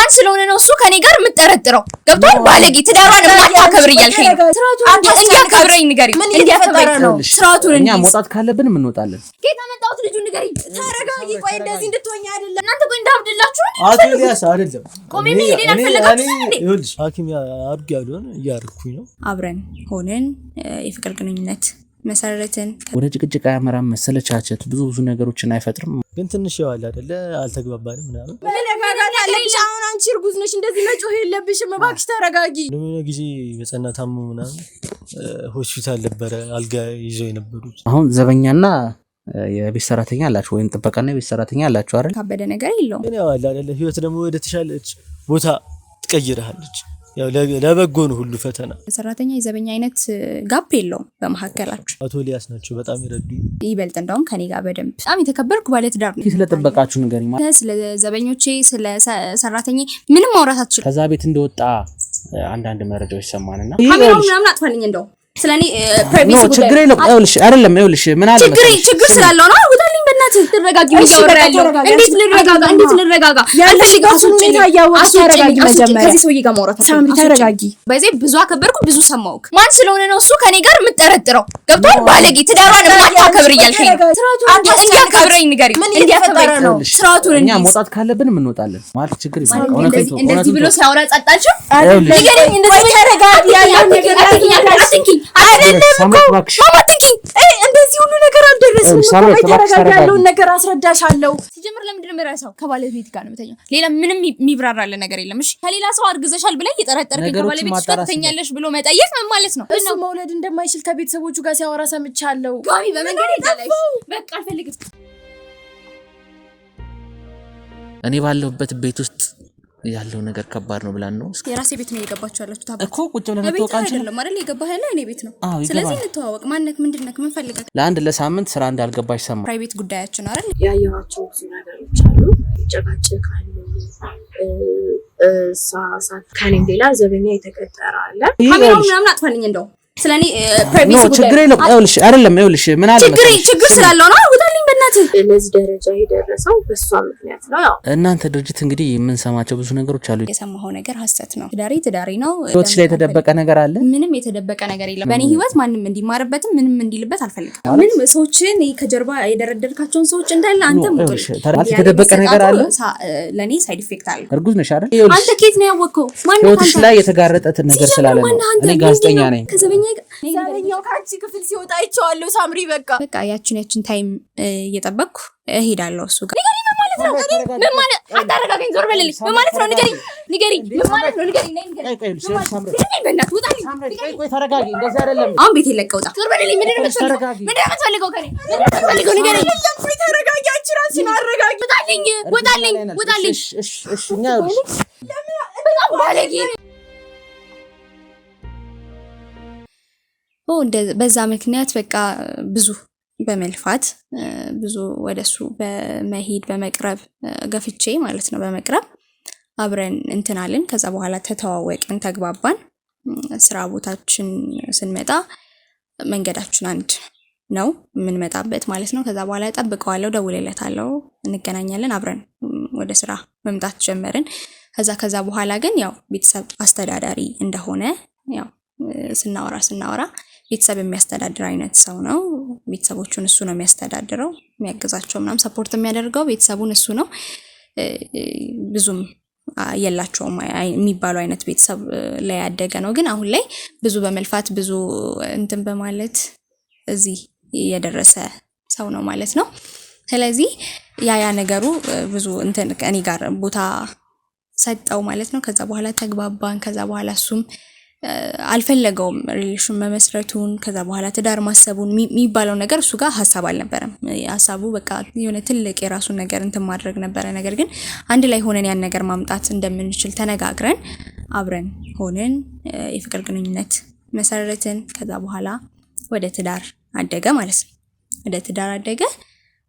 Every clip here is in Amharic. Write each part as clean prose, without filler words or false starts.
ማን ስለሆነ ነው እሱ ከኔ ጋር የምጠረጥረው? ገብቷል? ባለጌ ትዳሯን ማታከብር እያልከኝ ነው። እንዲያከብረኝ ንገሪኝ። እንዲያከብረኝ ነው ስርዓቱን። እኛ መውጣት ካለብን እንወጣለን። ጌታ መጣሁት ልጁ ንገሪኝ። ተረጋጊ። ቆይ እንደዚህ እንድትሆኝ አይደለም። እናንተ ቆይ እንዳብድላችሁ ነው። አቶ ኤልያስ አይደለም። ቆሜ መሄዴን አልፈለጋችሁም እንዴ? ይኸውልሽ ሐኪም አድርግ ያለውን እያደረኩኝ ነው። አብረን ሆነን የፍቅር ግንኙነት መሰረትን። ወደ ጭቅጭቅ አያመራም። መሰለቻቸት ብዙ ነገሮችን አይፈጥርም። ግን ትንሽ ያዋል አይደለ? አልተግባባንም ምናምን። ለጋጋታለሽ አሁን አንቺ እርጉዝ ነሽ። እንደዚህ መጮህ የለብሽም። እባክሽ ተረጋጊ። ለምን ጊዜ በጸና ታሙ ምናምን ሆስፒታል ነበረ አልጋ ይዘው የነበሩት። አሁን ዘበኛና የቤት ሰራተኛ አላችሁ ወይም ጥበቃና የቤት ሰራተኛ አላችሁ አይደል? ካበደ ነገር የለውም። ግን ያዋል አይደለ? ህይወት ደግሞ ወደ ተሻለች ቦታ ትቀይራለች። ያው ለበጎ ነው ሁሉ ፈተና። ሰራተኛ የዘበኛ አይነት ጋፕ የለውም በመሐከላችሁ። አቶ ኤልያስ ናቸው በጣም ይረዱኝ። ይበልጥ እንደውም ከኔ ጋር በደንብ በጣም የተከበርኩ ባለ ትዳር ነው። ስለ ጥበቃችሁ ንገሪኝ። ስለ ዘበኞቼ ስለ ሰራተኛ ምንም ማውራት አትችልም። ከዛ ቤት እንደወጣ አንዳንድ መረጃዎች ሰማንና ካሜራውን ምናምን አጥፋልኝ። እንደው ስለኔ ፕራይቬሲ ጉዳይ ችግር የለም። ይኸውልሽ ምን አለ ችግር ስላለው ነው። ውጣልኝ በእናትህ። ትረጋጊ። እንዴት ልረጋጋ? ያልተጋሱን ሁኔታ ያወቅሽ ተረጋጊ። መጀመሪያ ከዚህ ሰውዬ ጋር ማውራት ሳምሪ ተረጋጊ። በዚህ ብዙ አከበርኩ ብዙ ሰማውክ። ማን ስለሆነ ነው እሱ ከኔ ጋር የምጠረጥረው? ገብቷል? ባለጌ ትዳሯን ማታከብር እያልከኝ ነው። እንዲያከብረኝ ንገሪኝ። እንዲያከብረኝ ነው ስርዓቱን። እኛ መውጣት ካለብን እንወጣለን ማለት ችግር የለም። እንደዚህ ብሎ ሲያወራ ጸጣችሁ ንገሪኝ። እንደዚህ ተረጋጊ። ያለው ነገር አትንኪኝ። አይደለም እኮ ማማትንኪኝ። እንደዚህ ሁሉ ነገር አልደረስም። ተረጋጊ። ያለውን ነገር አስረዳሻለሁ። ሲጀምር ለምንድን ነው የምረሳው? ከባለቤት ጋር ነው የምተኛው። ሌላ ምንም የሚብራራለ ነገር የለም። እሺ ከሌላ ሰው አርግዘሻል ብለህ እየጠረጠርከኝ ከባለቤትሽ ጋር ትተኛለሽ ብሎ መጠየቅ ምን ማለት ነው? እሱ መውለድ እንደማይችል ከቤተሰቦቹ ጋር ሲያወራ ሰምቻለሁ። ጋሚ በመንገድ ይጣላሽ። በቃ አልፈልግም። እኔ ባለሁበት ቤት ውስጥ ያለው ነገር ከባድ ነው ብላን ነው። የራሴ ቤት ነው የገባችሁ ያላችሁ ታባ እኮ ቁጭ ብለን ተወቃንች አይደለም አይደል? የገባህ ያለ እኔ ቤት ነው። ስለዚህ እንተዋወቅ። ማንነት ምንድነው? ምን ፈልገህ? ለሳምንት ስራ እንዳልገባሽ ሰማ። ፕራይቬት ጉዳያችን አይደል? ያየኋቸው ብዙ ነገሮች አሉ። ይጨቃጨቃሉ። ሳሳት ከኔም ሌላ ዘበኛ የተቀጠረ አለ። ካሜራውን ምናምን አጥፋልኝ። እንደው ስለኔ ፕራይቬት ጉዳይ ችግር የለም። ይኸውልሽ ምን አለ ችግር ስላለው ነው። ውጣልኝ በእናትህ። ለዚህ ደረጃ የደረሰው በሷ ምክንያት ነው። ያው እናንተ ድርጅት እንግዲህ የምንሰማቸው ብዙ ነገሮች አሉ። የሰማኸው ነገር ሐሰት ነው። ትዳሬ ነው። ህይወትሽ ላይ የተደበቀ ነገር አለ? ምንም የተደበቀ ነገር የለም። በእኔ ህይወት ማንም እንዲማርበትም ምንም እንዲልበት አልፈልግም። ምንም ሰዎችን ከጀርባ የደረደርካቸውን ሰዎች እንዳለ አንተም ሙጥል የተደበቀ ነገር አለ። ለኔ ሳይድ ኢፌክት አለ። እርጉዝ ነሽ አይደል? አንተ ኬት ነው ያወቀው? ህይወትሽ ላይ የተጋረጠት ነገር ስላለ ነው። እኔ ጋዜጠኛ ነኝ። ዘበኛው ካንቺ ክፍል ሲወጣ አይቼዋለሁ። ሳምሪ በቃ ያችን ታይም እየጠበቅኩ እሄዳለሁ እሱ ጋር። ንገሪኝ ምን ማለት ነው? ምን ማለት አታረጋገኝ። ዞር በልልኝ። ምን ማለት ነው? ንገሪኝ ምን ማለት ነው? ንገሪኝ። በእናትህ ውጣልኝ። ቆይ ተረጋጊ። እንደዚህ አይደለም። አሁን ቤት ለቀውጣ። ዞር በልልኝ። ምንድን ነው የምትፈልገው? ከኔ ንገሪኝ። ተረጋጊ። አንቺ ራስሽን አረጋጊ። ውጣልኝ። እሺ እኛ በጣም ባለጌ በዛ ምክንያት በቃ ብዙ በመልፋት ብዙ ወደሱ በመሄድ በመቅረብ ገፍቼ ማለት ነው በመቅረብ አብረን እንትናልን። ከዛ በኋላ ተተዋወቅን፣ ተግባባን። ስራ ቦታችን ስንመጣ መንገዳችን አንድ ነው የምንመጣበት ማለት ነው። ከዛ በኋላ ጠብቀዋለሁ፣ ደውልለታለሁ፣ እንገናኛለን፣ አብረን ወደ ስራ መምጣት ጀመርን። ከዛ በኋላ ግን ያው ቤተሰብ አስተዳዳሪ እንደሆነ ያው ስናወራ ቤተሰብ የሚያስተዳድር አይነት ሰው ነው። ቤተሰቦቹን እሱ ነው የሚያስተዳድረው፣ የሚያግዛቸው ምናምን ሰፖርት የሚያደርገው ቤተሰቡን እሱ ነው። ብዙም የላቸውም የሚባሉ አይነት ቤተሰብ ላይ ያደገ ነው። ግን አሁን ላይ ብዙ በመልፋት ብዙ እንትን በማለት እዚህ የደረሰ ሰው ነው ማለት ነው። ስለዚህ ያ ነገሩ ብዙ እንትን እኔ ጋር ቦታ ሰጠው ማለት ነው። ከዛ በኋላ ተግባባን። ከዛ በኋላ እሱም አልፈለገውም ሪሌሽን መመስረቱን። ከዛ በኋላ ትዳር ማሰቡን የሚባለው ነገር እሱ ጋር ሀሳብ አልነበረም። ሀሳቡ በቃ የሆነ ትልቅ የራሱን ነገር እንትን ማድረግ ነበረ። ነገር ግን አንድ ላይ ሆነን ያን ነገር ማምጣት እንደምንችል ተነጋግረን አብረን ሆነን የፍቅር ግንኙነት መሰረትን። ከዛ በኋላ ወደ ትዳር አደገ ማለት ነው። ወደ ትዳር አደገ።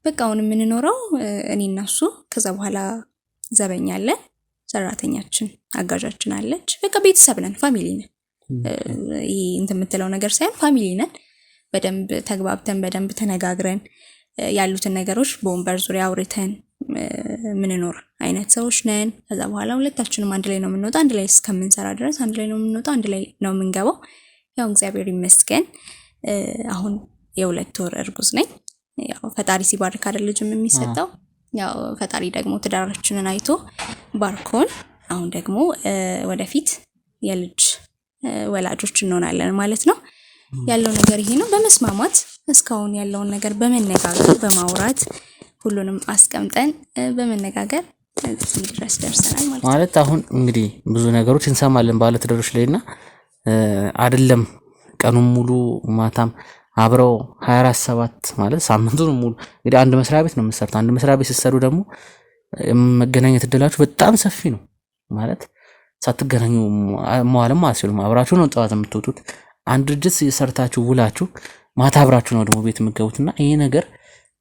በቃ አሁን የምንኖረው እኔና እሱ። ከዛ በኋላ ዘበኛ አለ፣ ሰራተኛችን አጋዣችን አለች። በቃ ቤተሰብ ነን፣ ፋሚሊ ነን። ይሄ እንትን የምትለው ነገር ሳይሆን ፋሚሊ ነን። በደንብ ተግባብተን በደንብ ተነጋግረን ያሉትን ነገሮች በወንበር ዙሪያ አውርተን ምንኖር አይነት ሰዎች ነን። ከዛ በኋላ ሁለታችንም አንድ ላይ ነው የምንወጣው። አንድ ላይ እስከምንሰራ ድረስ አንድ ላይ ነው የምንወጣው፣ አንድ ላይ ነው የምንገባው። ያው እግዚአብሔር ይመስገን አሁን የ2 ወር እርጉዝ ነኝ። ያው ፈጣሪ ሲባርክ አይደል ልጅም የሚሰጠው። ያው ፈጣሪ ደግሞ ትዳራችንን አይቶ ባርኮን አሁን ደግሞ ወደፊት የልጅ ወላጆች እንሆናለን ማለት ነው። ያለው ነገር ይሄ ነው። በመስማማት እስካሁን ያለውን ነገር በመነጋገር በማውራት ሁሉንም አስቀምጠን በመነጋገር እዚህ ድረስ ደርሰናል ማለት አሁን እንግዲህ ብዙ ነገሮች እንሰማለን ባለ ትዳሮች ላይና አይደለም ቀኑን ሙሉ ማታም አብረው 24/7 ማለት ሳምንቱን ሙሉ እንግዲህ አንድ መስሪያ ቤት ነው የምትሰሩት። አንድ መስሪያ ቤት ስትሰሩ ደግሞ መገናኘት እድላችሁ በጣም ሰፊ ነው ማለት ሳትገናኙ መዋልም አትችሉም። አብራችሁ ነው ጠዋት የምትወጡት። አንድ ድርጅት ሰርታችሁ ውላችሁ ማታ አብራችሁ ነው ደግሞ ቤት የምትገቡትና ይሄ ነገር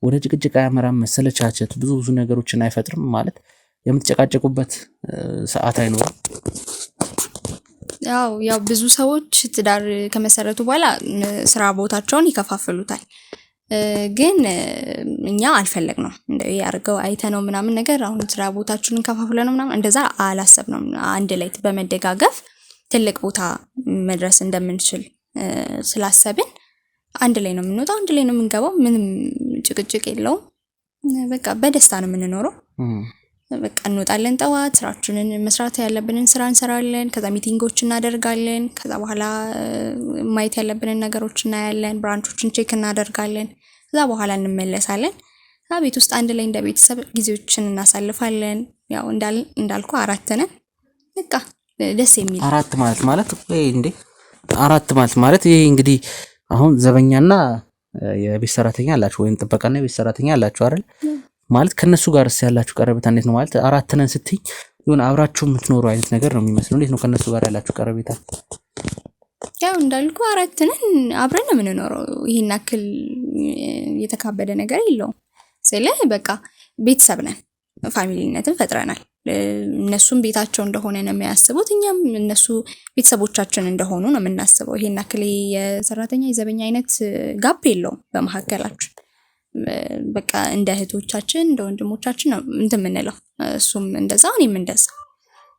ወደ ጭቅጭቅ አያመራም። መሰለቻቸት ብዙ ነገሮችን አይፈጥርም ማለት የምትጨቃጨቁበት ሰዓት አይኖርም። ያው ብዙ ሰዎች ትዳር ከመሰረቱ በኋላ ስራ ቦታቸውን ይከፋፍሉታል። ግን እኛ አልፈለግነው እንደው ያርገው አይተነው ምናምን ነገር አሁን ስራ ቦታችንን ከፋፍለነው ምናምን እንደዛ አላሰብነው። አንድ ላይ በመደጋገፍ ትልቅ ቦታ መድረስ እንደምንችል ስላሰብን አንድ ላይ ነው የምንወጣው፣ አንድ ላይ ነው የምንገባው። ምንም ጭቅጭቅ የለውም። በቃ በደስታ ነው የምንኖረው። በቃ እንወጣለን፣ ጠዋት ስራችንን መስራት ያለብንን ስራ እንሰራለን። ከዛ ሚቲንጎች እናደርጋለን። ከዛ በኋላ ማየት ያለብንን ነገሮች እናያለን። ብራንቾችን ቼክ እናደርጋለን። ከዛ በኋላ እንመለሳለን። ቤት ውስጥ አንድ ላይ እንደ ቤተሰብ ጊዜዎችን እናሳልፋለን። ያው እንዳልኩ 4 ነን። በቃ ደስ የሚል 4 ማለት ወይ እንዴ 4 ማለት ይሄ እንግዲህ አሁን ዘበኛና የቤት ሰራተኛ አላችሁ ወይም ጥበቃና የቤት ሰራተኛ አላችሁ አይደል? ማለት ከነሱ ጋርስ ያላችሁ ቀረቤታ እንዴት ነው? ማለት 4 ነን ስትይ ይሁን አብራችሁ የምትኖሩ አይነት ነገር ነው የሚመስለው። እንዴት ነው ከነሱ ጋር ያላችሁ ቀረቤታ? ያው እንዳልኩ 4 ነን፣ አብረን ነው የምንኖረው። ይሄን አክል የተካበደ ነገር የለውም። ስለዚህ በቃ ቤተሰብ ነን፣ ፋሚሊነትን ፈጥረናል። እነሱም ቤታቸው እንደሆነ ነው የሚያስቡት፣ እኛም እነሱ ቤተሰቦቻችን እንደሆኑ ነው የምናስበው። ይሄን አክል የሰራተኛ የዘበኛ አይነት ጋፕ የለውም በመካከላችን። በቃ እንደ እህቶቻችን እንደ ወንድሞቻችን ነው እንትን የምንለው። እሱም እንደዛ እኔም እንደዛ።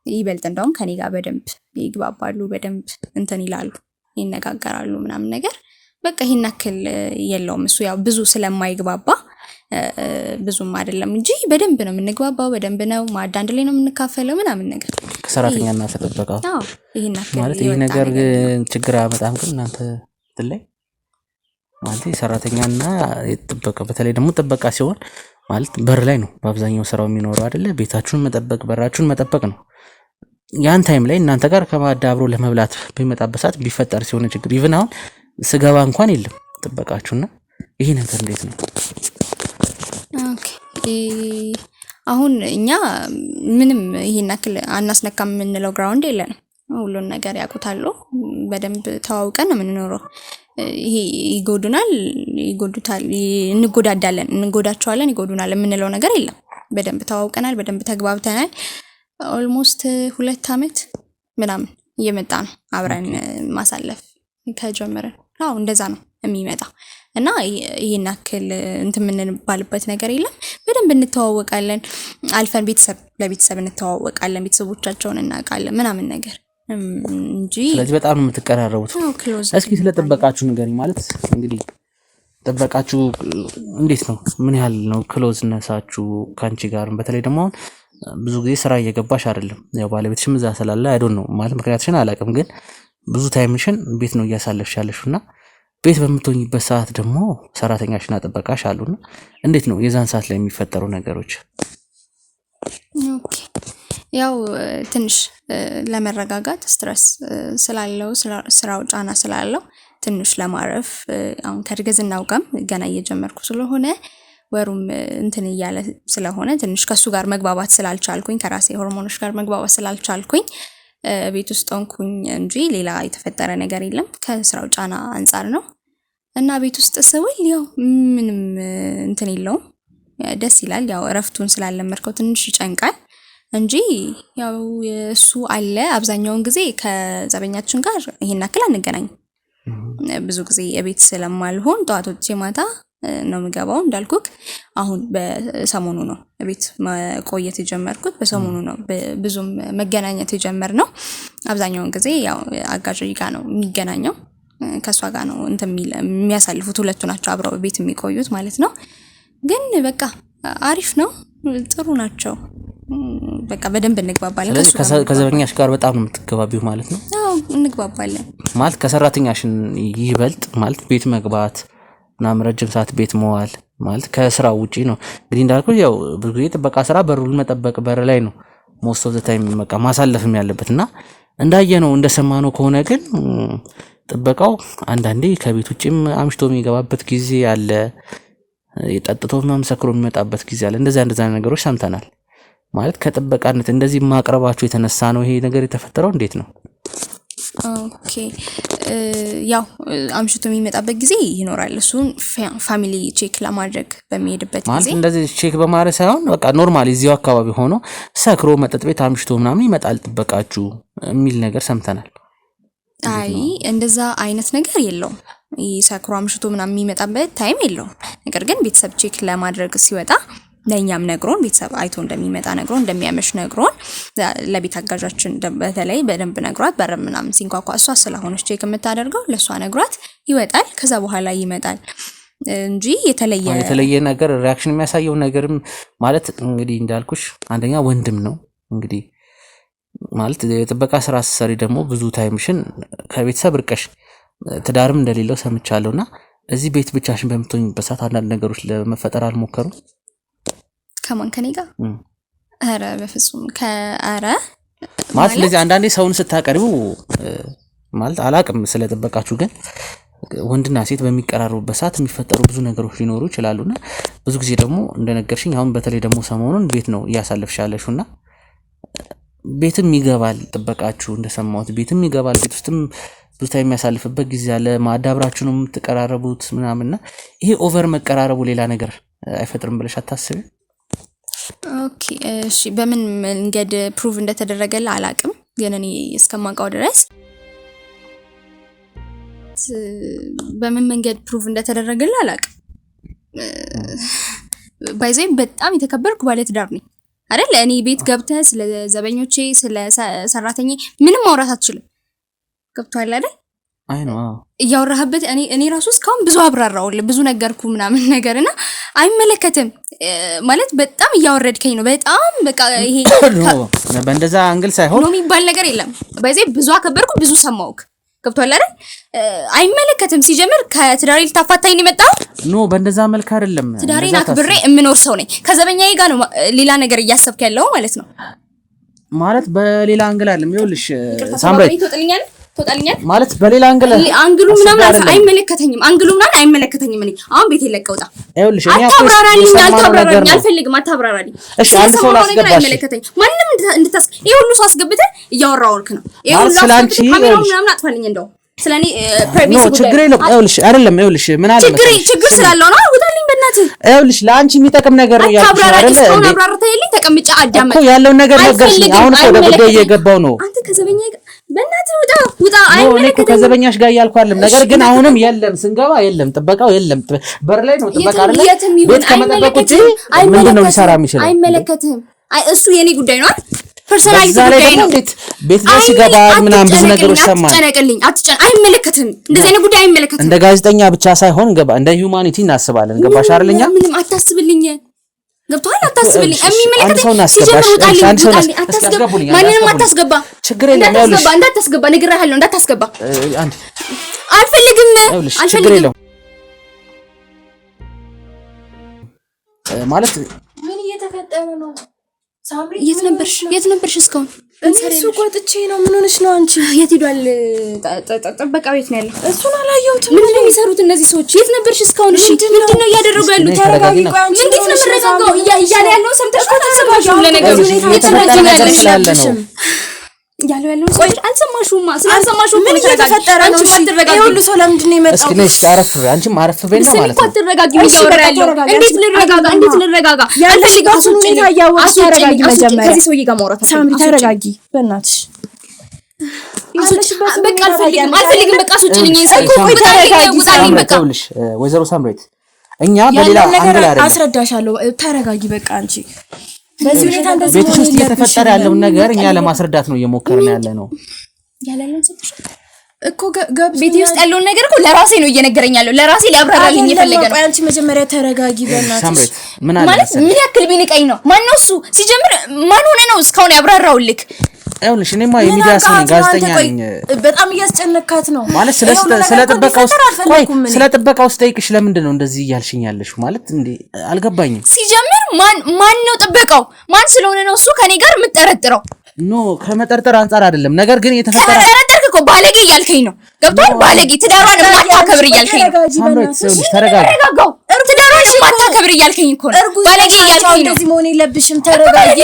ይበልጥ እንደውም ከኔ ጋር በደንብ ይግባባሉ፣ በደንብ እንትን ይላሉ፣ ይነጋገራሉ ምናምን ነገር። በቃ ይሄን አክል የለውም። እሱ ያው ብዙ ስለማይግባባ ብዙም አይደለም እንጂ በደንብ ነው የምንግባባው። በደንብ ነው ማዕድ አንድ ላይ ነው የምንካፈለው ምናምን ነገር ከሰራተኛና ተጠበቃው። ይሄን አክል ማለት ይሄ ነገር ችግር አመጣም። ግን እናንተ ትለይ ማለት ሰራተኛና የጥበቃ በተለይ ደግሞ ጥበቃ ሲሆን ማለት በር ላይ ነው በአብዛኛው ስራው የሚኖረው አይደለ? ቤታችሁን መጠበቅ በራችሁን መጠበቅ ነው። ያን ታይም ላይ እናንተ ጋር ከማዕድ አብሮ ለመብላት በሚመጣበት ሰዓት ቢፈጠር ሲሆን ችግር ኢቭን አሁን ስገባ እንኳን የለም ጥበቃችሁና ይሄ ነገር እንዴት ነው? አሁን እኛ ምንም ይሄን አክል አናስነካም የምንለው ግራውንድ የለንም። ሁሉን ነገር ያውቁታሉ። በደንብ ተዋውቀን ነው የምንኖረው። ይሄ ይጎዱናል፣ ይጎዱታል፣ እንጎዳዳለን፣ እንጎዳቸዋለን፣ ይጎዱናል የምንለው ነገር የለም። በደንብ ተዋውቀናል፣ በደንብ ተግባብተናል። ኦልሞስት 2 አመት ምናምን እየመጣ ነው አብረን ማሳለፍ ከጀመረን። እንደዛ ነው የሚመጣው እና ይሄን አክል እንትን የምንባልበት ነገር የለም። በደንብ እንተዋወቃለን። አልፈን ለቤተሰብ እንተዋወቃለን፣ ቤተሰቦቻቸውን እናውቃለን ምናምን ነገር እንጂ። ስለዚህ በጣም ነው የምትቀራረቡት። እስኪ ስለ ጥበቃችሁ ንገሪኝ። ማለት እንግዲህ ጥበቃችሁ እንዴት ነው? ምን ያህል ነው ክሎዝነሳችሁ ካንቺ ጋር? በተለይ ደግሞ ብዙ ጊዜ ስራ እየገባሽ አይደለም፣ ያው ባለቤትሽም እዛ ስላለ አይዶን ነው ማለት ምክንያቱም አላውቅም፣ ግን ብዙ ታይምሽን ቤት ነው እያሳለፍሽ ያለሽውና ቤት በምትሆኝበት ሰዓት ደግሞ ሰራተኛሽና ጥበቃሽ አሉና እንዴት ነው የዛን ሰዓት ላይ የሚፈጠሩ ነገሮች? ኦኬ ያው ትንሽ ለመረጋጋት ስትረስ ስላለው ስራው ጫና ስላለው ትንሽ ለማረፍ አሁን ከእርግዝናው ጋር ገና እየጀመርኩ ስለሆነ ወሩም እንትን እያለ ስለሆነ ትንሽ ከሱ ጋር መግባባት ስላልቻልኩኝ ከራሴ ሆርሞኖች ጋር መግባባት ስላልቻልኩኝ ቤት ውስጥ ሆንኩኝ እንጂ ሌላ የተፈጠረ ነገር የለም። ከስራው ጫና አንፃር ነው እና ቤት ውስጥ ስውል ያው ምንም እንትን የለውም፣ ደስ ይላል። ያው እረፍቱን ስላለመድከው ትንሽ ይጨንቃል እንጂ ያው እሱ አለ። አብዛኛውን ጊዜ ከዘበኛችን ጋር ይሄን አክል አንገናኝም። ብዙ ጊዜ የቤት ስለማልሆን ጠዋት ወጥቼ ማታ ነው የምገባው እንዳልኩክ። አሁን በሰሞኑ ነው ቤት መቆየት የጀመርኩት፣ በሰሞኑ ነው ብዙም መገናኘት የጀመርነው። አብዛኛውን ጊዜ ያው አጋዥ ጋር ነው የሚገናኘው፣ ከሷ ጋር ነው እንትን የሚያሳልፉት፣ ሁለቱ ናቸው አብረው ቤት የሚቆዩት ማለት ነው። ግን በቃ አሪፍ ነው፣ ጥሩ ናቸው። በቃ በደንብ እንግባባለን። ከዘበኛሽ ጋር በጣም ነው የምትገባቢው ማለት ነው? አዎ እንግባባለን ማለት ከሰራተኛሽን ይበልጥ ማለት ቤት መግባት እና ረጅም ሰዓት ቤት መዋል ማለት ከስራው ውጪ ነው። እንግዲህ እንዳልኩት ያው ብዙ ጊዜ ጥበቃ ስራ በሩን መጠበቅ በር ላይ ነው ሞስት ኦፍ ዘ ታይም በቃ ማሳለፍም ያለበትና እንዳየነው እንደሰማነው ከሆነ ግን ጥበቃው አንዳንዴ ከቤት ውጪም አምሽቶ የሚገባበት ጊዜ አለ፣ የጠጥቶ ምናምን ሰክሮ የሚመጣበት ጊዜ አለ። እንደዛ ነገሮች ሰምተናል። ማለት ከጥበቃነት እንደዚህ ማቅረባቸው የተነሳ ነው ይሄ ነገር የተፈጠረው? እንዴት ነው? ኦኬ ያው አምሽቶ የሚመጣበት ጊዜ ይኖራል። እሱን ፋሚሊ ቼክ ለማድረግ በሚሄድበት ጊዜ ማለት እንደዚህ ቼክ በማድረግ ሳይሆን በቃ ኖርማሊ እዚሁ አካባቢ ሆኖ ሰክሮ መጠጥ ቤት አምሽቶ ምናምን ይመጣል ጥበቃችሁ የሚል ነገር ሰምተናል። አይ እንደዛ አይነት ነገር የለውም። ሰክሮ አምሽቶ ምናምን የሚመጣበት ታይም የለውም። ነገር ግን ቤተሰብ ቼክ ለማድረግ ሲወጣ ለኛም ነግሮን ቤተሰብ አይቶ እንደሚመጣ ነግሮን እንደሚያመሽ ነግሮን ለቤት አጋዣችን በተለይ በደንብ ነግሯት በር ምናምን ሲንኳኳ እሷ ስለሆነች ቼክ የምታደርገው ለሷ ነግሯት ይወጣል። ከዛ በኋላ ይመጣል እንጂ የተለየ ነገር ሪአክሽን የሚያሳየው ነገርም ማለት እንግዲህ እንዳልኩሽ አንደኛ ወንድም ነው እንግዲህ ማለት የጥበቃ ስራ ሰሪ ደግሞ ብዙ ታይምሽን ከቤተሰብ ርቀሽ ትዳርም እንደሌለው ሰምቻለሁና እዚህ ቤት ብቻሽን በምትሆኝበት ሰዓት አንዳንድ ነገሮች ለመፈጠር አልሞከሩም? ከማን ከኔ ጋር? አረ በፍጹም ከአረ ማለት ለዚህ አንዳንዴ ሰውን ስታቀርቡ ማለት አላቅም ስለጥበቃችሁ ግን ወንድና ሴት በሚቀራረቡበት ሰዓት የሚፈጠሩ ብዙ ነገሮች ሊኖሩ ይችላሉና ብዙ ጊዜ ደግሞ እንደነገርሽኝ አሁን በተለይ ደግሞ ሰሞኑን ቤት ነው እያሳለፍሻለሽና ቤትም ይገባል ጥበቃችሁ እንደሰማሁት ቤትም ይገባል ቤት ውስጥም ብዙ ታይም የሚያሳልፍበት ጊዜ አለ። ማዳብራችሁ ነው የምትቀራረቡት ምናምንና ይሄ ኦቨር መቀራረቡ ሌላ ነገር አይፈጥርም ብለሽ አታስቢ? ኦኬ እሺ በምን መንገድ ፕሩቭ እንደተደረገለ አላቅም፣ ግን እኔ እስከማውቀው ድረስ በምን መንገድ ፕሩቭ እንደተደረገለ አላቅም። ባይዘይ በጣም የተከበርኩ ባለ ትዳር ነኝ አይደል? እኔ ቤት ገብተህ ስለ ዘበኞቼ ስለ ሰራተኛ ምንም ማውራት አትችልም። ገብቷል አይደል? አይ ነው እያወራህበት እኔ ራሱ እስካሁን ብዙ አብራራውልህ ብዙ ነገርኩ ምናምን ነገርና አይመለከትም ማለት በጣም እያወረድከኝ ነው። በጣም በቃ ይሄ በእንደዛ አንግል ሳይሆን ነው የሚባል ነገር የለም። ባይዘይ ብዙ አከበርኩ ብዙ ሰማውክ። ገብቷል አይደል? አይመለከትም። ሲጀምር ከትዳሬ ልታፋታኝ ነው የመጣው? ኖ በእንደዛ መልክ አይደለም። ትዳሬን አክብሬ የምኖር ሰው ነኝ። ከዘበኛዬ ጋር ነው ሌላ ነገር እያሰብክ ያለው ማለት ነው። ማለት በሌላ አንግል አይደለም። ይኸውልሽ ሳምራይ ተወጣልኛል ማለት በሌላ አንግል ምናምን አይመለከተኝም። አንግሉ ምናምን አይመለከተኝም። እኔ አሁን ቤት ለቀውጣ ይኸውልሽ እኔ አታብራራልኝ አልፈልግም። አታብራራልኝ እሺ። አንድ ሰው ላስገባሽ አይመለከተኝም። ማንንም እንድታስ ይሄ ሁሉ ሰው አስገብተህ እያወራውልክ ነው። ይሄ ሁሉ ስላንቺ ምናምን አጥፋልኝ እንደው ስለኔ ፕራይቬሲ ጉዳይ ችግር የለም። ይኸውልሽ አይደለም ይኸውልሽ ምን አለ ችግር ስላለው ነው። ውጣልኝ በእናትህ። ይኸውልሽ ለአንቺ የሚጠቅም ነገር ነው ያልኩሽ አይደል? እስካሁን አብራራታልኝ ተቀምጫ አዳመጥ እኮ ያለውን ነገር ነገርሽኝ። አሁን እኮ ወደ ጉዳይ እየገባው ነው። አንተ ከዘበኛ በእናትህ ውጣ አይመለከተኝም። ከዘበኛሽ ጋር እያልኩ አይደለም። ነገር ግን አሁንም የለም ስንገባ የለም ጥበቃው የለም። በር ላይ ነው ጥበቃ አይደል? ቤት ከመጠበቅ ውጪ ምንድነው ሊሰራ የሚችለው? አይመለከትህም። አይ እሱ የኔ ጉዳይ ነው። ፐርሰናሊቲ ጉዳይ ነው። ቤት ላይ ሲገባ ምናምን ብዙ ነገሮች ሰማን። አይመለከትህም። እንደዚህ አይነት ጉዳይ አይመለከትህም። እንደ ጋዜጠኛ ብቻ ሳይሆን ገባ እንደ ሂዩማኒቲ እናስባለን። ገባሽ አይደልኛ? ምንም አታስብልኝ። ገብቶሃል? አታስብልኝ። የሚመለከተኝ ሲጀምር ውጣልኝ። አታስገባ። ማንንም አታስገባ። ችግር የለም። ይኸውልሽ እንዳታስገባ ነግሬሃለሁ። እንዳታስገባ አልፈልግም። ችግር የለውም ማለት ምን እየተፈጠረ ነው? ሳምሪ የት ነበርሽ እስካሁን? እሱ ቆጥቼ ነው። ምን ሆነሽ ነው አንቺ? የት ሄዷል? ጥበቃ ቤት ነው ያለው። እሱን አላየሁትም። ምንድን ነው የሚሰሩት እነዚህ ሰዎች? የት ነበርሽ እስካሁን? እሺ ምንድን ነው እያደረጉ ያሉት? ተረጋጊ። ቆይ አንቺ እንዴት ነው የምረጋጋው? እያለ ያለው ሰምተሽ አታስባሽም? ለነገሩ የተረጋጊ ያለሽ ያለው ሰዎች አልሰማሽውማ። ስላልሰማሽው ምን እየተፈጠረ ነው? እሺ ይሁሉ ሰው ለምንድን ነው የመጣው? እስኪ ነሽ ታረፍ። አንቺም አረፍ በይና ማለት ነው። ተረጋጊ። እያወራ ያለው እንዴት ልረጋጋ? ያለሽጋቱን ሁኔታ ያወቅሽ ተረጋጊ። መጀመሪያ ከዚህ ሰውዬ ጋር ማውራት ሳምሪ ተረጋጊ በእናትሽ። በቃ አልፈልግም። በቃ አስወጪልኝ። ሰው ውጣልኝ። በቃ ወይዘሮ ሳምሬት እኛ በሌላ አንግል አይደለም። አስረዳሻለሁ። ተረጋጊ በቃ አንቺ በዚህ ሁኔታ እንደዚህ ቤት ውስጥ እየተፈጠረ ያለው ነገር እኛ ለማስረዳት ነው እየሞከርን ያለ ነው። ያለልን ሰጥሽ እኮ ቤት ውስጥ ያለውን ነገር እኮ ለራሴ ነው እየነገረኝ ያለው። ለራሴ ሊያብራራልኝ የፈለገ ነው። አንቺ መጀመሪያ ተረጋጊ በእናትሽ። ሳምሬት ምን አለ ማለት ምን ያክል ቢንቀኝ ነው? ማን ነው እሱ? ሲጀምር ማን ሆነ ነው እስካሁን ያብራራውልክ? አይውልሽ እኔማ የሚዲያ ሰው ነኝ፣ ጋዜጠኛ ነኝ። በጣም እያስጨነካት ነው ማለት ስለ ጥበቃው ጠይቅሽ ለምንድን ነው እንደዚህ እያልሽኝ ያለሽ? ማለት እንዴ አልገባኝም። ሲጀምር ማን ነው ጥበቃው? ማን ስለሆነ ነው እሱ ከኔ ጋር የምጠረጥረው? ኖ ከመጠርጠር አንፃር አይደለም። ነገር ግን የተፈጠረ ጠረጠርክ እኮ ባለጌ እያልከኝ ነው። ገብቷል? ባለጌ ትዳሯን ማታከብር እያልከኝ ነው። ተረጋጋው። ትዳሯን ማታከብር እያልከኝ እኮ ነው። ባለጌ እያልከኝ ነው። እንደዚህ መሆን የለብሽም። ተረጋጊ።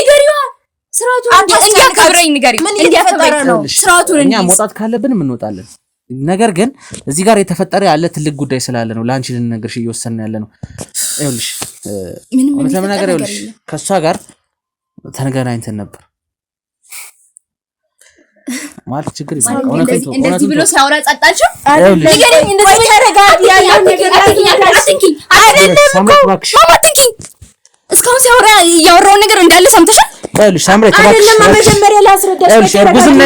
ስርዓቱን እንዲያከብረኝ ንገሪው። እንዲያከብረኝ ነው ስርዓቱን። እኛ መውጣት ካለብን እንወጣለን። ነገር ግን እዚህ ጋር የተፈጠረ ያለ ትልቅ ጉዳይ ስላለ ነው ለአንቺ ልንነግርሽ እየወሰንን ያለ ነው። ይኸውልሽ ምንም ነገር ይኸውልሽ ከሷ ጋር ተገናኝተን ነበር ማለት ችግር ይላል። እንደዚህ ብሎ ሲያወራ ጸጣችሁ? ንገረኝ። እንደዚህ ተረጋጊ። ያለው ነገር አይደለም። እስካሁን ሲያወራ ያወራውን ነገር እንዳለ ሰምተሻል? አይልሽ ሳምሬት አይደለም። መጀመሪያ ላስረዳሽ። እርግዝና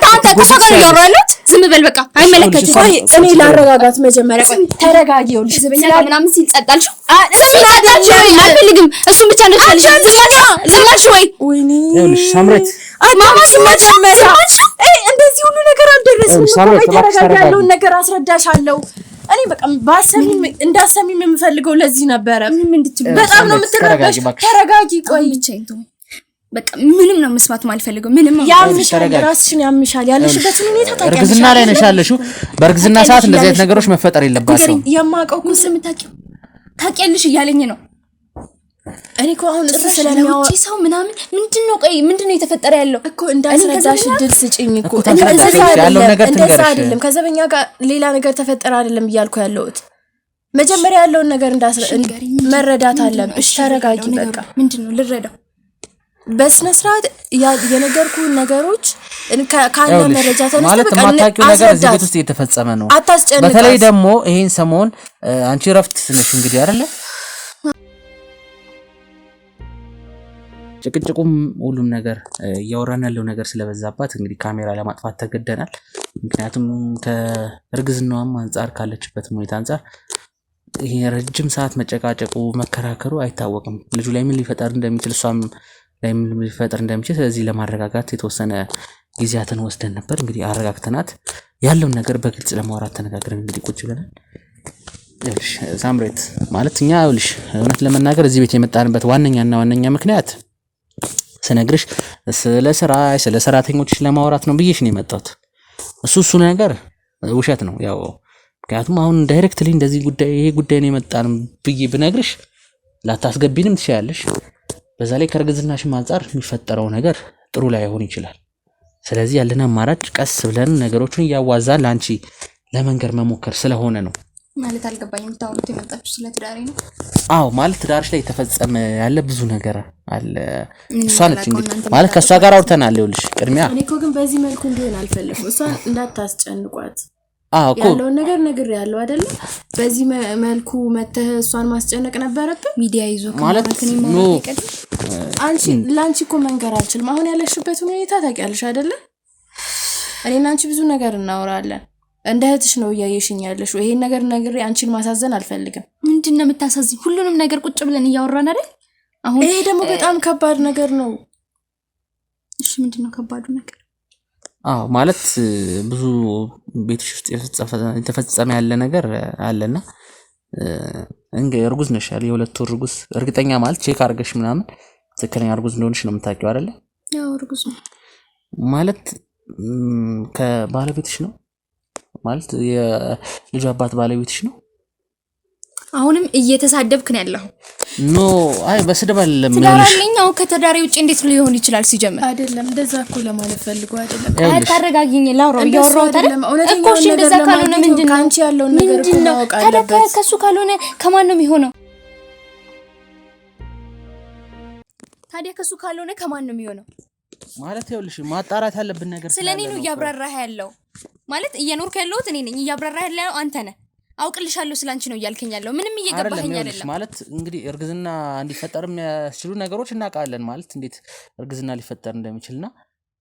አንተ ከሷ ጋር ያወራለት ዝም በል በቃ። አይመለከትሽም። እኔ ላረጋጋት መጀመሪያ። ተረጋጊ። ይኸውልሽ ዘበኛ ምናምን ሲል ጸጣልሽው? አልፈልግም። እሱን ብቻ ነው ትፈልጊ? ዝማሽ ወይ? ይኸውልሽ ሳምሬት ማማሽ መጀመሪያ እንደዚህ ሁሉ ነገር አልደረስም። ተረጋጊ። ያለውን ነገር አስረዳሻለሁ። እኔ በቃ እንዳሰሚም የምፈልገው ለዚህ ነበረ። በጣም ነው የምትረጋጋሽ። ተረጋጊ። ቆይ በቃ ምንም ነው መስማት ማልፈልገው። ምንም ያምሻል፣ ራስሽን ያምሻል። ያለሽበትን ሁኔታ ታውቂያለሽ። እርግዝና ላይ ነሽ ያለሽው። በእርግዝና ሰዓት እንደዚህ አይነት ነገሮች መፈጠር የለባቸውም። የማውቀው እኮ ስለምታውቂው ታውቂያለሽ እያለኝ ነው። እኔ እኮ አሁን እሱ ስለሚያወራ ሰው ምናምን ምንድነው? ቆይ ምንድነው የተፈጠረ ያለው እኮ እንዳስረዳሽ እድል ስጪኝ እኮ። እንደዛ አይደለም ከዘበኛ ጋር ሌላ ነገር ተፈጠረ አይደለም እያልኩ ያለሁት። መጀመሪያ ያለውን ነገር መረዳት አለብሽ። ተረጋጊ። በቃ ምንድነው ልረዳው? በስነ ስርዓት የነገርኩ ነገሮች ካለ መረጃ ተነስቶ ማለት ማታውቂው ነገር እዚህ ቤት ውስጥ እየተፈጸመ ነው። በተለይ ደግሞ ይሄን ሰሞን አንቺ ረፍት ነሽ እንግዲህ አይደለ? ጭቅጭቁም ሁሉም ነገር እያወራን ያለው ነገር ስለበዛባት እንግዲህ ካሜራ ለማጥፋት ተገደናል። ምክንያቱም ከእርግዝናዋም አንፃር ካለችበት ሁኔታ አንፃር ይሄ ረጅም ሰዓት መጨቃጨቁ መከራከሩ አይታወቅም ልጁ ላይ ምን ሊፈጠር እንደሚችል እሷም ላይ ምን ሊፈጠር እንደሚችል። ስለዚህ ለማረጋጋት የተወሰነ ጊዜያትን ወስደን ነበር። እንግዲህ አረጋግተናት ያለውን ነገር በግልጽ ለማውራት ተነጋግረን እንግዲህ ቁጭ ብለን ሳምሬት ማለት እኛ ይኸውልሽ እውነት ለመናገር እዚህ ቤት የመጣንበት ዋነኛ ምክንያት ስነግርሽ ስለ ሰራተኞች ለማውራት ነው ብዬሽ ነው የመጣሁት። እሱ ነገር ውሸት ነው። ያው ምክንያቱም አሁን ዳይሬክትሊ እንደዚህ ይሄ ጉዳይ ነው የመጣን ብዬ ብነግርሽ ላታስገቢንም ትችያለሽ። በዛ ላይ ከእርግዝናሽም አንፃር የሚፈጠረው ነገር ጥሩ ላይሆን ይችላል። ስለዚህ ያለን አማራጭ ቀስ ብለን ነገሮችን እያዋዛን ለአንቺ ለመንገር መሞከር ስለሆነ ነው። ማለት አልገባኝም። የምታወሩት የመጣችሁ ስለ ትዳሬ ነው? አዎ ማለት ትዳርሽ ላይ የተፈጸመ ያለ ብዙ ነገር አለ። እሷ ነች እንግዲህ ማለት ከእሷ ጋር አውርተናል። ይኸውልሽ ቅድሚያ እኔ እኮ ግን በዚህ መልኩ እንዲሆን አልፈልግም። እሷ እንዳታስጨንቋት ያለውን ነገር ነግሬያለሁ አይደለ? በዚህ መልኩ መተህ እሷን ማስጨነቅ ነበረብን። ሚዲያ ይዞ ማለት ነው። ለአንቺ እኮ መንገር አልችልም። አሁን ያለሽበት ሁኔታ ታውቂያለሽ አይደለ? እኔና አንቺ ብዙ ነገር እናወራለን። እንደ እህትሽ ነው እያየሽኝ ያለሽው። ይሄን ነገር ነግሬ አንቺን ማሳዘን አልፈልግም። ምንድነው የምታሳዝኝ? ሁሉንም ነገር ቁጭ ብለን እያወራን አይደል? አሁን ይሄ ደግሞ በጣም ከባድ ነገር ነው። እሺ ምንድነው ከባዱ ነገር? አዎ ማለት ብዙ ቤትሽ ውስጥ የተፈጸመ ያለ ነገር አለና እርጉዝ ነሽ አይደል? የሁለት ወር እርጉዝ እርግጠኛ ማለት ቼክ አድርገሽ ምናምን ትክክለኛ እርጉዝ እንደሆነሽ ነው የምታውቂው አይደል? ያው እርጉዝ ነው ማለት ከባለቤትሽ ነው ማለት የልጅ አባት ባለቤትሽ ነው? አሁንም እየተሳደብክ ነው ያለው። ኖ አይ በስድብ አይደለም። ትዳራለኛው ከተዳሪ ውጪ እንዴት ሊሆን ይችላል? ሲጀምር አይደለም እንደዛ እኮ ለማለት ፈልገው አይደለም። አታረጋጊኝ። ላውራው ያወራው አይደል እኮ። እሺ እንደዛ ካልሆነ ምንድነው ካንቺ ያለውን ነገር እኮ ማወቅ አለበት። ከሱ ካልሆነ ከማን ነው የሚሆነው? ታዲያ ከሱ ካልሆነ ከማን ነው የሚሆነው? ማለት ይኸውልሽ ማጣራት ያለብን ነገር ስለኔ ነው እያብራራህ ያለው። ማለት እየኖርክ ያለሁት እኔ ነኝ፣ እያብራራህ ያለው አንተ ነህ። አውቅልሻለሁ ስላንቺ ነው እያልከኝ ያለው ምንም እየገባኸኝ አይደለም ማለት እንግዲህ እርግዝና እንዲፈጠር የሚያስችሉ ነገሮች እናውቃለን ማለት እንዴት እርግዝና ሊፈጠር እንደሚችልና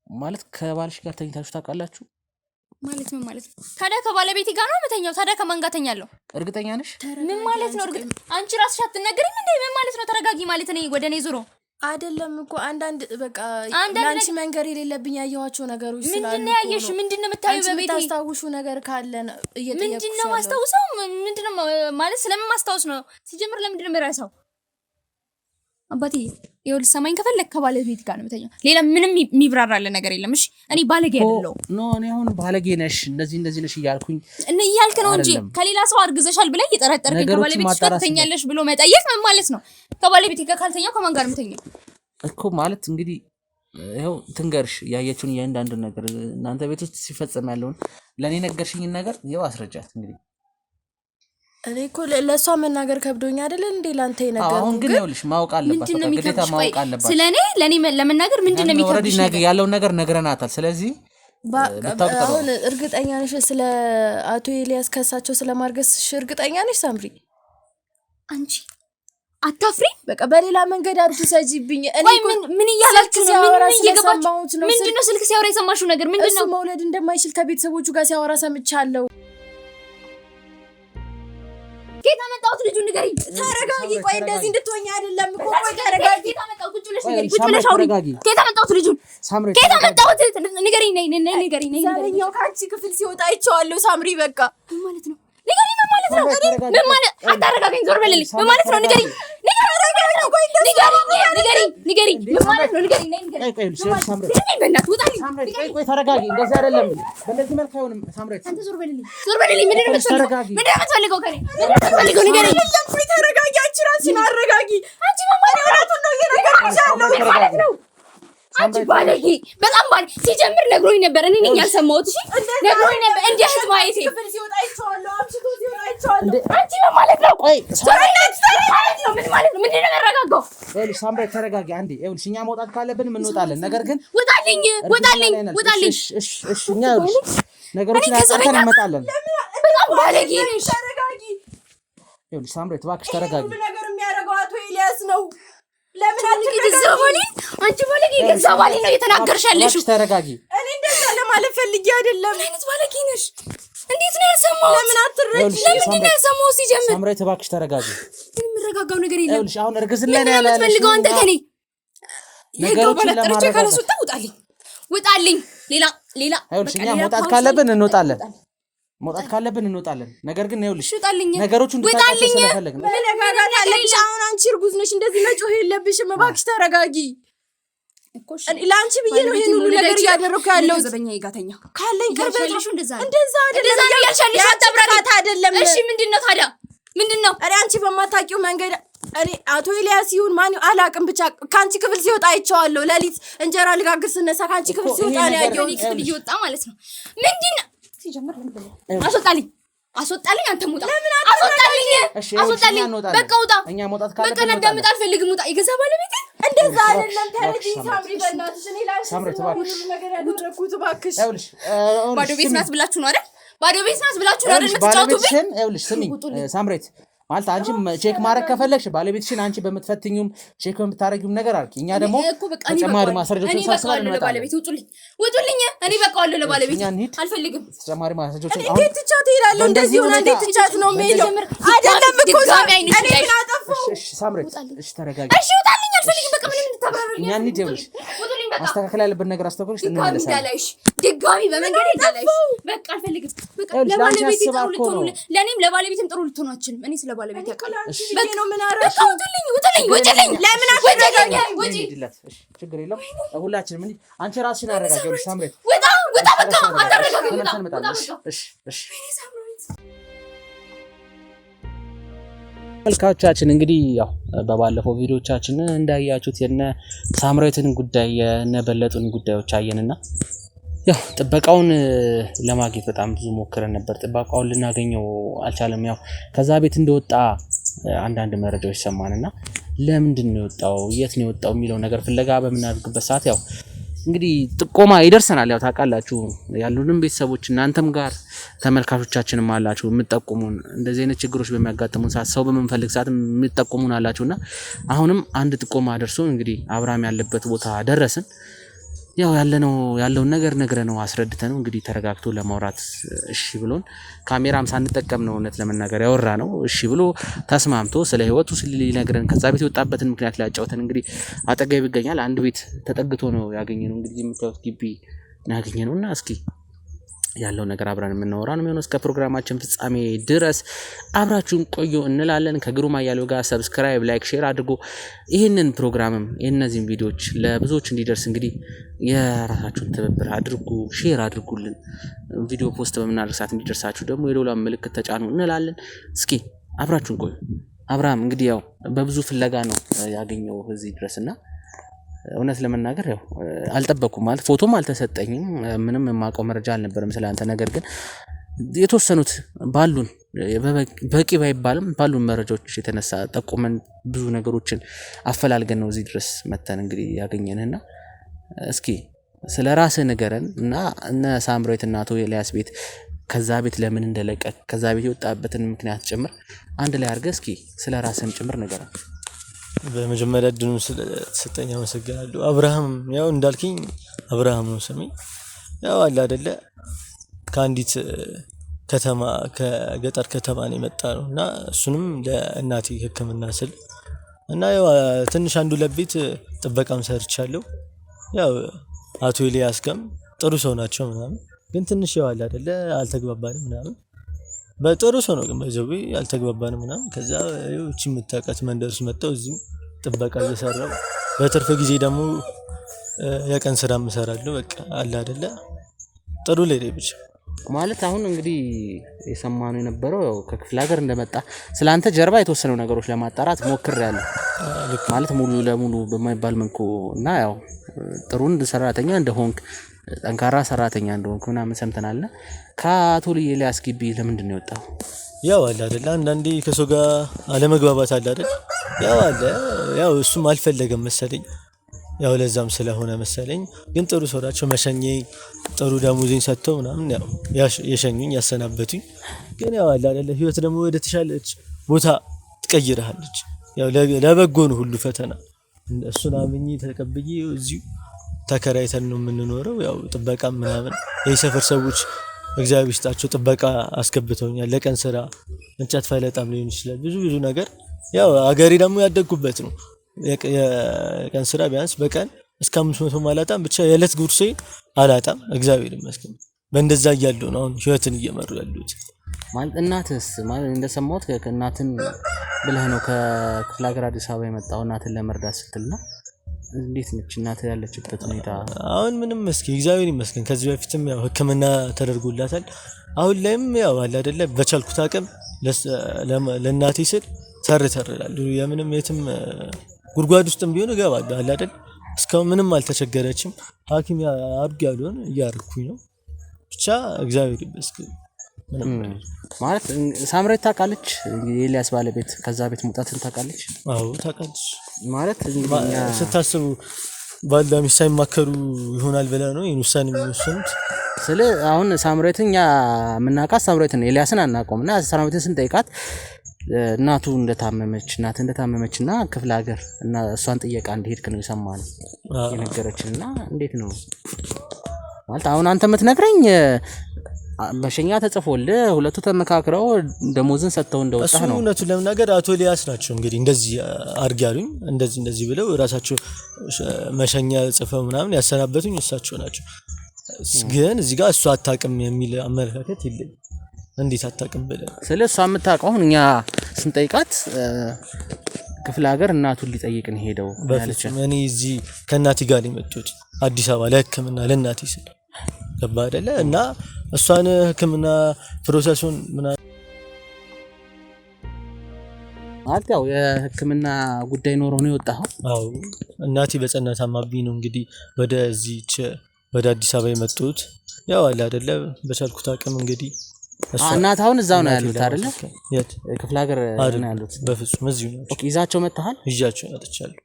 ማለት ከባልሽ ጋር ተኝታችሁ ታውቃላችሁ ማለት ምን ማለት ነው ታዲያ ከባለቤቴ ጋር ነው መተኛው ታዲያ ከማን ጋር ተኛለሁ እርግጠኛ ነሽ ምን ማለት ነው አንቺ ራስሽ አትነግሪም እንዴ ምን ማለት ነው ተረጋጊ ማለት ነው ወደኔ ዙሮ አይደለም እኮ አንዳንድ በቃ ላንቺ መንገር የሌለብኝ ያየኋቸው ነገሮች ስላሉ ምንድነው ያየሽ ምንድነው የምታዩ በቤቴ ታስታውሹ ነገር ካለ እየጠየቅኩሽ ምንድነው ማስታውሰው ምንድነው ማለት ስለምን ማስታወስ ነው ሲጀምር ለምንድነው መራሳው አባቴ ይኸውልህ ሰማኝ ከፈለክ ከባለቤት ጋር ነው የምተኛው ሌላ ምንም የሚብራራለ ነገር የለም እሺ እኔ ባለጌ አይደለም ኖ እኔ አሁን ባለጌ ነሽ እንደዚህ ነሽ እያልኩኝ እኔ እያልክ ነው እንጂ ከሌላ ሰው አርግዘሻል ብለህ እየጠረጠርከኝ ከባለቤት ጋር ተኛለሽ ብሎ መጠየቅ ምን ማለት ነው ከባለቤት ጋር ካልተኛው ከማን ጋር የምተኛው እኮ ማለት እንግዲህ ይኸው ትንገርሽ ያየችውን ያንዳንዱ ነገር እናንተ ቤት ውስጥ ሲፈጸም ያለውን ለኔ ነገርሽኝ ነገር ይኸው አስረጃት እንግዲህ እኔ እኮ ለሷ መናገር ከብዶኝ አይደል እንዴ ላንተ ይነገር አሁን ግን ይኸውልሽ ማወቅ አለባት ግዴታ ማወቅ አለባት ስለኔ ለኔ ለመናገር ምንድነው የሚከብድሽ ያለውን ነገር ነግረናታል ስለዚህ አሁን እርግጠኛ ነሽ ስለ አቶ ኤልያስ ከሳቸው ስለማርገስሽ እርግጠኛ ነሽ ሳምሪ አንቺ አታፍሪ በቃ በሌላ መንገድ አትሰጂብኝ እኔ ምን እያላችሁ ነው ምን እየገባችሁ ምንድነው ስልክ ሲያወራ የሰማሽው ነገር ምንድነው እሱ መውለድ እንደማይችል ከቤተሰቦቹ ጋር ሲያወራ ሰምቻለሁ ጌታ መጣሁት ልጁን ንገሪኝ ተረጋጊ ቆይ እንደዚህ እንድትሆኚ አይደለም እኮ ቆይ ተረጋጊ ጌታ መጣሁት ቁጭ ብለሽ ንገሪኝ ቁጭ ብለሽ አውሪ ጌታ መጣሁት ልጁን ጌታ መጣሁት ንገሪኝ ነይ ንገሪኝ ዛሬኛው ካንቺ ክፍል ሲወጣ አይቼዋለሁ ሳምሪ በቃ ምን ማለት ነው ንገሪኝ ምን ማለት ነው ምን ማለት አታረጋግኝ ዞር በልልኝ ምን ማለት ነው ንገሪኝ ንገሪኝ ምን ማለት ነው ንገሪኝ ነይ ቆይ ሳምሪ በእናትህ ውጣልኝ ቆይ ተረጋጊ እንደዚህ አይደለም በእንደዚህ መልኩ አይሆንም ሳምሪ አንተ ዞር በልልኝ ምንድን ነው የምትፈልገው ከኔ የምትፈልገው ንገሪኝ ቆይ ተረጋጊ አንቺ ራስሽን አረጋጊ አንቺ መማሪያቱን ነው እየነገርኩሽ ያለው ማለት ነው አንቺ ባለጌ በጣም ባል ሲጀምር ነግሮኝ ነበር እኔ ነኝ ያልሰማሁት እሺ ነግሮኝ ነበር እንዴ እህት ማየቴ ክፍል ሲወጣ አይቼዋለሁ አምሽቶ ሲወጣ አይቼዋለሁ አንቺ ምን ማለት ነው ቆይ ምን ማለት ነው ምንድን ነው መረጋጋው ይኸውልሽ ሳምሪ ተረጋጊ አንዴ ይኸውልሽ እኛ መውጣት ካለብን እንወጣለን ነገር ግን ውጣልኝ እሺ እኛ ይኸውልሽ ነገሮችን አጣርተን እንመጣለን በጣም ባለጌ ነሽ ተረጋጊ ይኸውልሽ ሳምሪ እባክሽ ተረጋጊ ነገር የሚያደርገው አቶ ኤልያስ ነው ለምን አንቺ ባለጌ ገዛ ባሌ ነው እየተናገርሽ ያለሽው ተረጋጊ እኔ እንደዛ ለማለት ፈልጌ አይደለም አይነት ባለጌ ነሽ እንዴት ነው ያሰማው ለምን አትረጂ ለምን ነው ያሰማው ሲጀምር ሳምሪ እባክሽ ተረጋጊ የምረጋጋው ነገር የለም ይኸውልሽ አሁን እርግዝና ላይ ያለ ፈልገው አንተ ከኔ ነገሮችን ለማረጋጋት ውጣልኝ ሌላ ይኸውልሽ እኛ መውጣት ካለብን እንወጣለን ነገር ግን ይኸውልሽ ነገሮቹ እንድታውቂ ስለፈለግን መረጋጋት አለብሽ አሁን አንቺ እርጉዝ ነሽ እንደዚህ መጮህ የለብሽም እባክሽ ተረጋጊ ለአንቺ ብዬ ነው ይሄን ሁሉ ነገር እያደረኩ ያለው ዘበኛ ይጋተኛ ካለኝ ቅርበትሽ እንደዛ አይደለም ያልሻለሽ አታብራራት አይደለም እሺ ምንድነው ታዲያ ምንድነው እኔ አንቺ በማታውቂው መንገድ እኔ አቶ ኤልያስ ይሁን ማን አላቅም ብቻ ካንቺ ክፍል ሲወጣ አይቼዋለሁ ለሊት እንጀራ ልጋግር ስነሳ ካንቺ ክፍል ሲወጣ ነው ያየው ክፍል እየወጣ ማለት ነው ምንድነው ሲጀምር አስወጣልኝ አንተ ሙጣ አስወጣልኝ በቃ ውጣ እኛ መውጣት ካለብን በቃ እንዳመጣ አልፈልግም ውጣ ይገዛ ባለቤት እንደዛ አይደለም ተረጂ ሳምሪ በእናትሽ እኔ ላንቺ ሁሉ ነገር ያደረኩት እባክሽ ባዶ ቤት ናት ብላችሁ ነው አይደል ባዶ ቤት ናት ብላችሁ ነው አይደል የምትጫወቱብኝ ይኸውልሽ ስሚኝ ሳምሬት ማለት አንቺ ቼክ ማድረግ ከፈለግሽ ባለቤትሽን አንቺ በመትፈትኙም ቼክ በመታረጊውም ነገር አርኪ እኛ ደግሞ ተጨማሪ ማስረጃዎችን ሳስባል ነው ባለቤት ውጡልኝ እኔ በቃዋለሁ ለባለቤት አልፈልግም ተጨማሪ ማስረጃዎችን አሁን እንዴት ትቻት ይላል እንደዚህ ሆነ እንዴት ትቻት ነው የሚለው አይደለም እኮ እኔ ምን አጠፋው እሺ ሳምሬት እሺ ተረጋጊ እሺ ውጣልኝ አልፈልግም በቃ ምንም እንድታብራራልኝ እኛ እንሂድ ውጡልኝ በቃ ማስተካከል ያለብን ነገር አስተካክለሽ እንመለሳለን ድጋሚ በመንገድ ይጣላሽ በቃ አልፈልግም በቃ ለባለቤት ጥሩ ልትሆኑ ለኔም ለባለቤትም ጥሩ ልትሆኑ አትችልም እኔ ስለ ባለቤት ያውቃል በቃ ነው ምን አረሽ ውጡልኝ ለምን አትረጋጋ ውጪ እሺ ችግር የለም ሁላችንም እንዴ አንቺ ራስሽን አረጋጊው ሳምሬት ውጣ በቃ አታረጋጋ ውጣ እሺ መልካቾቻችን እንግዲህ ያው በባለፈው ቪዲዮቻችን እንዳያችሁት የነ ሳምሬትን ጉዳይ የነ በለጡን ጉዳዮች አየንና ያው ጥበቃውን ለማግኘት በጣም ብዙ ሞክረን ነበር ጥበቃውን ልናገኘው አልቻለም ያው ከዛ ቤት እንደወጣ አንዳንድ መረጃዎች ሰማንና ለምንድን ነው የወጣው የት ነው የወጣው የሚለው ነገር ፍለጋ በመናደርግበት ሰዓት ያው እንግዲህ ጥቆማ ይደርሰናል። ያው ታውቃላችሁ ያሉንም ቤተሰቦች እናንተም ጋር ተመልካቾቻችንም አላችሁ የምትጠቁሙን እንደዚህ አይነት ችግሮች በሚያጋጥሙን ሰዓት ሰው በመንፈልግ ሰዓት የምትጠቁሙን አላችሁና አሁንም አንድ ጥቆማ ደርሶ እንግዲህ አብርሃም ያለበት ቦታ ደረስን። ያው ያለውን ነገር ነግረነው አስረድተነው እንግዲህ ተረጋግቶ ለማውራት እሺ ብሎን ካሜራም ሳንጠቀም ነው እውነት ለመናገር ያወራነው። እሺ ብሎ ተስማምቶ ስለ ህይወቱ ሊነግረን ከዛ ቤት የወጣበትን ምክንያት ሊያጫውተን እንግዲህ አጠገብ ይገኛል። አንድ ቤት ተጠግቶ ነው ያገኘነው። እንግዲህ የምታዩት ግቢ ነው ያገኘነውና እስኪ ያለው ነገር አብረን የምናወራ ነው የሚሆነው። እስከ ፕሮግራማችን ፍጻሜ ድረስ አብራችሁን ቆዩ እንላለን። ከግሩም አያሌው ጋር ሰብስክራይብ፣ ላይክ፣ ሼር አድርጎ ይህንን ፕሮግራምም የእነዚህን ቪዲዮዎች ለብዙዎች እንዲደርስ እንግዲህ የራሳችሁን ትብብር አድርጉ፣ ሼር አድርጉልን። ቪዲዮ ፖስት በምናደርግ ሰዓት እንዲደርሳችሁ ደግሞ የደወሏን ምልክት ተጫኑ እንላለን። እስኪ አብራችሁን ቆዩ። አብርሃም እንግዲህ ያው በብዙ ፍለጋ ነው ያገኘው እዚህ ድረስና እውነት ለመናገር ያው አልጠበኩም ማለት ፎቶም አልተሰጠኝም ምንም የማውቀው መረጃ አልነበረም ስላንተ። ነገር ግን የተወሰኑት ባሉን በቂ ባይባልም ባሉን መረጃዎች የተነሳ ጠቁመን ብዙ ነገሮችን አፈላልገን ነው እዚህ ድረስ መተን እንግዲህ ያገኘንና እስኪ ስለ ራስህ ንገረን እና እነ ሳምራዊት እና አቶ ኤልያስ ቤት ከዛ ቤት ለምን እንደለቀቅ ከዛ ቤት የወጣበትን ምክንያት ጭምር አንድ ላይ አድርገህ እስኪ ስለ ራስህም ጭምር ንገረን። በመጀመሪያ ድኑን ስለተሰጠኝ አመሰግናለሁ። አብርሃም ያው እንዳልከኝ አብርሃም ነው ስሜ። ያው አለ አይደለ ከአንዲት ከተማ ከገጠር ከተማ ነው የመጣ ነው እና እሱንም ለእናቴ ሕክምና ስል እና ያው ትንሽ አንዱ ለቤት ጥበቃም ሰርቻለሁ። ያው አቶ ኤልያስ ጋም ጥሩ ሰው ናቸው ምናምን ግን ትንሽ ያው አለ አይደለ አልተግባባንም ምናምን በጥሩ ሰው ነው ግን በዘው አልተግባባንም ምናምን ከዛ እቺ የምታውቃት መንደርስ መጣው እዚህ ጥበቃ እየሰራው በትርፍ ጊዜ ደግሞ የቀን ስራ እሰራለሁ። በቃ አለ አይደለ ጥሩ ላይ ብቻ ማለት አሁን እንግዲህ የሰማነው የነበረው ያው ከክፍለ ሀገር እንደመጣ ስላንተ ጀርባ የተወሰኑ ነገሮች ለማጣራት ሞክሬያለሁ። ማለት ሙሉ ለሙሉ በማይባል መልኩ እና ያው ጥሩን ሰራተኛ እንደሆንክ ጠንካራ ሰራተኛ እንደሆንክ ምናምን ሰምተናል። ከአቶ ኤልያስ ግቢ ለምንድን ነው የወጣው? ያው አለ አይደል አንዳንዴ ከሰው ጋር አለመግባባት አለ አይደል ያው አለ ያው እሱም አልፈለገም መሰለኝ ያው ለዛም ስለሆነ መሰለኝ ግን ጥሩ ሰው ናቸው። መሸኘ ጥሩ ደሞዜን ሰጥተው ምናምን ያው የሸኙኝ ያሰናበቱኝ ግን ያው አለ አይደል ህይወት ደግሞ ወደ ተሻለች ቦታ ትቀይራለች። ያው ለበጎ ነው ሁሉ ፈተና። እሱን አምኜ ተቀብዬ እዚሁ ተከራይተን ነው የምንኖረው። ያው ጥበቃ ምናምን የሰፈር ሰዎች እግዚአብሔር ይስጣቸው ጥበቃ አስገብተውኛል። ለቀን ስራ እንጨት ፈለጣም ሊሆን ይችላል ብዙ ነገር። ያው አገሬ ደግሞ ያደግኩበት ነው። የቀን ስራ ቢያንስ በቀን እስከ 500 ማላጣም ብቻ የዕለት ጉርሴ አላጣም እግዚአብሔር ይመስገን። በእንደዛ እያለሁ ነው አሁን ህይወትን እየመሩ ያሉት። ማለት እናትስ ማለት እንደሰማሁት ከእናትን ብለህ ነው ከክፍለ ሀገር አዲስ አበባ የመጣው እናትን ለመርዳት ስትልና እንዴት ነች እናት ያለችበት ሁኔታ? አሁን ምንም መስኪን እግዚአብሔር ይመስገን። ከዚህ በፊትም ያው ህክምና ተደርጎላታል። አሁን ላይም ያው አለ አይደለ በቻልኩት አቅም ለእናቴ ስል ተርተርላለሁ። የምንም የትም ጉድጓድ ውስጥም ቢሆን እገባለሁ አለ አይደል። እስካሁን ምንም አልተቸገረችም። ሐኪም አድርግ ያሉን እያርኩኝ ነው ብቻ እግዚአብሔር ይመስገን። ማለት ሳምራዊት ታውቃለች የኤልያስ ባለቤት ከዛ ቤት መውጣትን ታውቃለች? አዎ ታውቃለች። ማለት ስታስቡ ባልና ሚስት ሳይማከሩ ይሆናል ብለህ ነው ይሄን ውሳኔ የሚወስኑት? ስለ አሁን ሳምራዊትን እኛ የምናውቃት ሳምራዊትን ኤልያስን አናውቀውም። እና ሳምራዊትን ስንጠይቃት እናቱ እንደታመመችና ክፍለ ሀገር እና እሷን ጥየቃ እንደሄድክ ነው የሰማነው የነገረችንና እንዴት ነው ማለት አሁን አንተ የምትነግረኝ በሸኛ ተጽፎልህ ሁለቱ ተመካክረው ደሞዝን ሰጥተው እንደወጣህ ነው? እሱነቱን ለምናገር አቶ ኤልያስ ናቸው እንግዲህ እንደዚህ አርግ ያሉኝ እንደዚህ ብለው ራሳቸው መሸኛ ጽፈው ምናምን ያሰናበቱኝ እሳቸው ናቸው። ግን እዚህ ጋር እሱ አታውቅም የሚል አመለካከት የለኝም። እንዴት አታውቅም ብለህ ስለሷ የምታውቀው አሁን እኛ ስንጠይቃት ክፍለ ሀገር እናቱን ሊጠይቅን ሄደው ያለች እኔ እዚህ ከእናቴ ጋር የመጡት አዲስ አበባ ለሕክምና ለእናቴ ስል ገባ አይደለ እና እሷን ሕክምና ፕሮሰሱን ምናምን ያው የሕክምና ጉዳይ ኖሮ ነው የወጣው። አዎ እናቴ በጸና ታማብኝ ነው እንግዲህ ወደ አዲስ አበባ የመጡት። ያው አለ አይደለ በቻልኩት አቅም እንግዲህ እናት አሁን እዛው ነው ያሉት አይደለ? የት ክፍለ ሀገር ነው ያሉት? በፍጹም እዚሁ ነው። ኦኬ ይዛቸው መጣሃል? ይዣቸው መጥቻለሁ።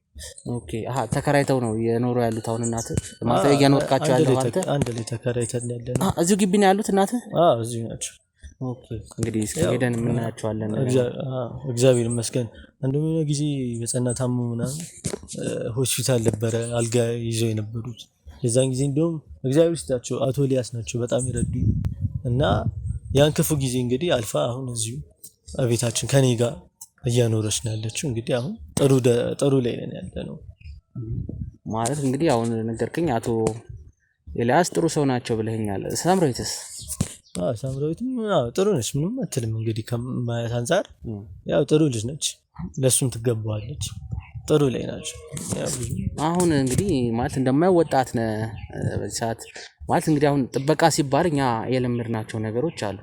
ኦኬ አሃ ተከራይተው ነው የኖሩ ያሉት አሁን እናትህ ማለት እያኖርካቸው ያለው አንተ? አንድ ላይ ተከራይተን ያለነው። እዚሁ ግቢ ነው ያሉት እናትህ? እዚሁ ናቸው። ኦኬ እንግዲህ እስከ ሄደን የምናያቸዋለን። እግዚአብሔር ይመስገን። አንዱም ጊዜ በጸና ታሙ ምናምን ሆስፒታል ነበረ አልጋ ይዘው የነበሩት። የዛን ጊዜ እንደውም እግዚአብሔር ይስጣቸው አቶ ኤልያስ ናቸው በጣም ይረዱኝ እና ያን ክፉ ጊዜ እንግዲህ አልፋ አሁን እዚሁ ቤታችን ከኔ ጋር እያኖረች ነው ያለችው። እንግዲህ አሁን ጥሩ ላይ ነን ያለነው ማለት እንግዲህ አሁን ነገርከኝ። አቶ ኤልያስ ጥሩ ሰው ናቸው ብለኸኛል። ሳምራዊትስ? ሳምራዊትም ጥሩ ነች፣ ምንም አትልም። እንግዲህ ከማየት አንፃር ያው ጥሩ ልጅ ነች፣ ለሱም ትገባዋለች። ጥሩ ላይ ናቸው። አሁን እንግዲህ ማለት እንደማየው ወጣት ነህ በዚህ ሰዓት ማለት እንግዲህ አሁን ጥበቃ ሲባል እኛ የለመድናቸው ነገሮች አሉ።